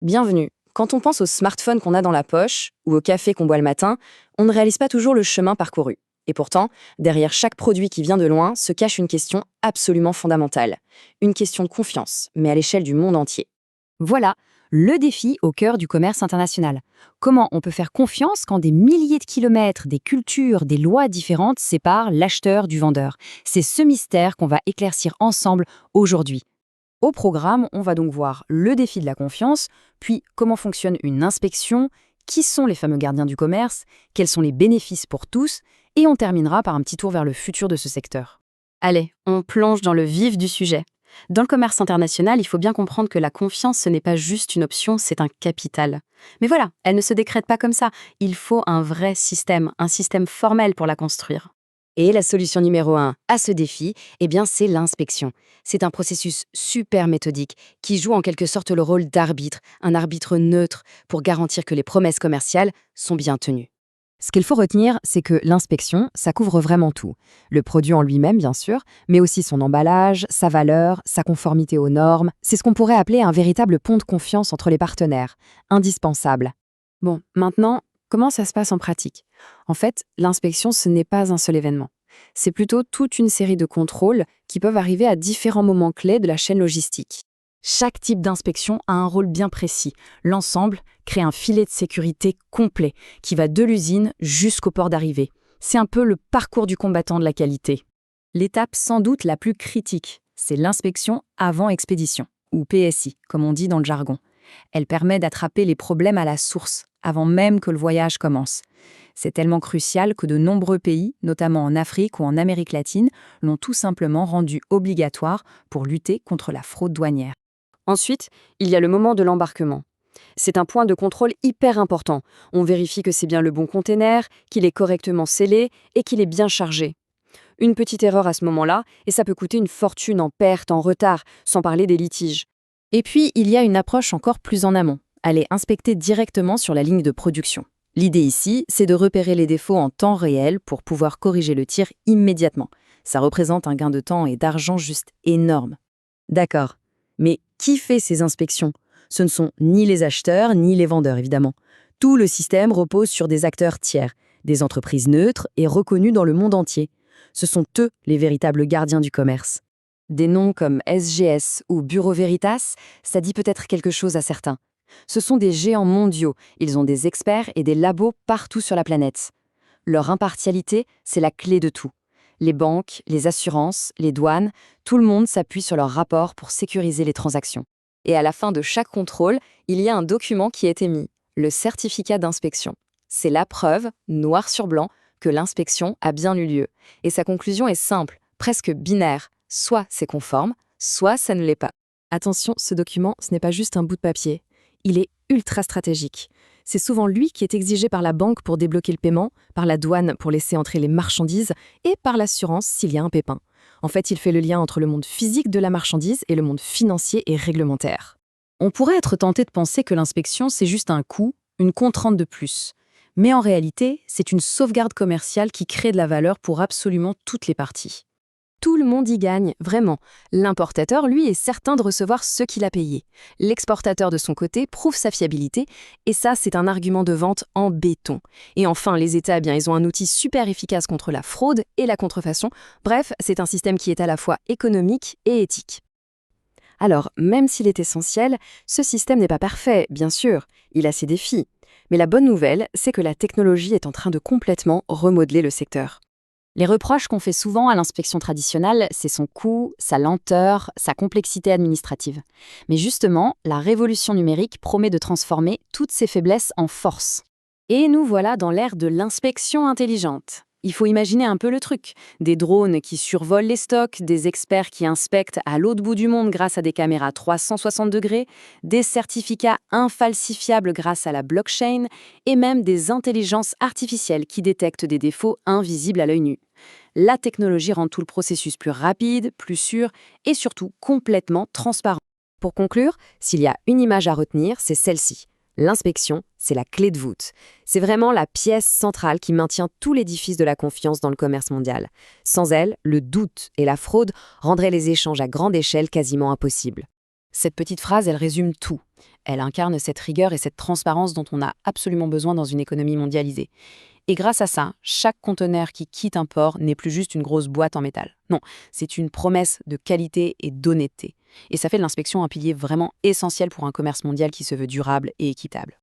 Bienvenue. Quand on pense au smartphone qu'on a dans la poche ou au café qu'on boit le matin, on ne réalise pas toujours le chemin parcouru. Et pourtant, derrière chaque produit qui vient de loin se cache une question absolument fondamentale. Une question de confiance, mais à l'échelle du monde entier. Voilà, le défi au cœur du commerce international. Comment on peut faire confiance quand des milliers de kilomètres, des cultures, des lois différentes séparent l'acheteur du vendeur? C'est ce mystère qu'on va éclaircir ensemble aujourd'hui. Au programme, on va donc voir le défi de la confiance, puis comment fonctionne une inspection, qui sont les fameux gardiens du commerce, quels sont les bénéfices pour tous, et on terminera par un petit tour vers le futur de ce secteur. Allez, on plonge dans le vif du sujet. Dans le commerce international, il faut bien comprendre que la confiance, ce n'est pas juste une option, c'est un capital. Mais voilà, elle ne se décrète pas comme ça. Il faut un vrai système, un système formel pour la construire. Et la solution numéro 1 à ce défi, c'est l'inspection. C'est un processus super méthodique qui joue en quelque sorte le rôle d'arbitre, un arbitre neutre pour garantir que les promesses commerciales sont bien tenues. Ce qu'il faut retenir, c'est que l'inspection, ça couvre vraiment tout. Le produit en lui-même, bien sûr, mais aussi son emballage, sa valeur, sa conformité aux normes. C'est ce qu'on pourrait appeler un véritable pont de confiance entre les partenaires. Indispensable. Bon, maintenant, comment ça se passe en pratique? En fait, l'inspection, ce n'est pas un seul événement. C'est plutôt toute une série de contrôles qui peuvent arriver à différents moments clés de la chaîne logistique. Chaque type d'inspection a un rôle bien précis. L'ensemble crée un filet de sécurité complet qui va de l'usine jusqu'au port d'arrivée. C'est un peu le parcours du combattant de la qualité. L'étape sans doute la plus critique, c'est l'inspection avant expédition, ou PSI, comme on dit dans le jargon. Elle permet d'attraper les problèmes à la source, avant même que le voyage commence. C'est tellement crucial que de nombreux pays, notamment en Afrique ou en Amérique latine, l'ont tout simplement rendu obligatoire pour lutter contre la fraude douanière. Ensuite, il y a le moment de l'embarquement. C'est un point de contrôle hyper important. On vérifie que c'est bien le bon container, qu'il est correctement scellé et qu'il est bien chargé. Une petite erreur à ce moment-là, et ça peut coûter une fortune en perte, en retard, sans parler des litiges. Et puis, il y a une approche encore plus en amont. Aller inspecter directement sur la ligne de production. L'idée ici, c'est de repérer les défauts en temps réel pour pouvoir corriger le tir immédiatement. Ça représente un gain de temps et d'argent juste énorme. D'accord. Mais qui fait ces inspections? Ce ne sont ni les acheteurs ni les vendeurs, évidemment. Tout le système repose sur des acteurs tiers, des entreprises neutres et reconnues dans le monde entier. Ce sont eux les véritables gardiens du commerce. Des noms comme SGS ou Bureau Veritas, ça dit peut-être quelque chose à certains. Ce sont des géants mondiaux, ils ont des experts et des labos partout sur la planète. Leur impartialité, c'est la clé de tout. Les banques, les assurances, les douanes, tout le monde s'appuie sur leurs rapports pour sécuriser les transactions. Et à la fin de chaque contrôle, il y a un document qui est émis, le certificat d'inspection. C'est la preuve, noir sur blanc, que l'inspection a bien eu lieu. Et sa conclusion est simple, presque binaire. Soit c'est conforme, soit ça ne l'est pas. Attention, ce document, ce n'est pas juste un bout de papier. Il est ultra stratégique. C'est souvent lui qui est exigé par la banque pour débloquer le paiement, par la douane pour laisser entrer les marchandises et par l'assurance s'il y a un pépin. En fait, il fait le lien entre le monde physique de la marchandise et le monde financier et réglementaire. On pourrait être tenté de penser que l'inspection, c'est juste un coût, une contrainte de plus. Mais en réalité, c'est une sauvegarde commerciale qui crée de la valeur pour absolument toutes les parties. Tout le monde y gagne, vraiment. L'importateur, lui, est certain de recevoir ce qu'il a payé. L'exportateur, de son côté, prouve sa fiabilité, et ça, c'est un argument de vente en béton. Et enfin, les États, ils ont un outil super efficace contre la fraude et la contrefaçon. Bref, c'est un système qui est à la fois économique et éthique. Alors, même s'il est essentiel, ce système n'est pas parfait, bien sûr. Il a ses défis. Mais la bonne nouvelle, c'est que la technologie est en train de complètement remodeler le secteur. Les reproches qu'on fait souvent à l'inspection traditionnelle, c'est son coût, sa lenteur, sa complexité administrative. Mais justement, la révolution numérique promet de transformer toutes ces faiblesses en force. Et nous voilà dans l'ère de l'inspection intelligente. Il faut imaginer un peu le truc. Des drones qui survolent les stocks, des experts qui inspectent à l'autre bout du monde grâce à des caméras 360 degrés, des certificats infalsifiables grâce à la blockchain et même des intelligences artificielles qui détectent des défauts invisibles à l'œil nu. La technologie rend tout le processus plus rapide, plus sûr et surtout complètement transparent. Pour conclure, s'il y a une image à retenir, c'est celle-ci. L'inspection, c'est la clé de voûte. C'est vraiment la pièce centrale qui maintient tout l'édifice de la confiance dans le commerce mondial. Sans elle, le doute et la fraude rendraient les échanges à grande échelle quasiment impossibles. Cette petite phrase, elle résume tout. Elle incarne cette rigueur et cette transparence dont on a absolument besoin dans une économie mondialisée. Et grâce à ça, chaque conteneur qui quitte un port n'est plus juste une grosse boîte en métal. Non, c'est une promesse de qualité et d'honnêteté. Et ça fait de l'inspection un pilier vraiment essentiel pour un commerce mondial qui se veut durable et équitable.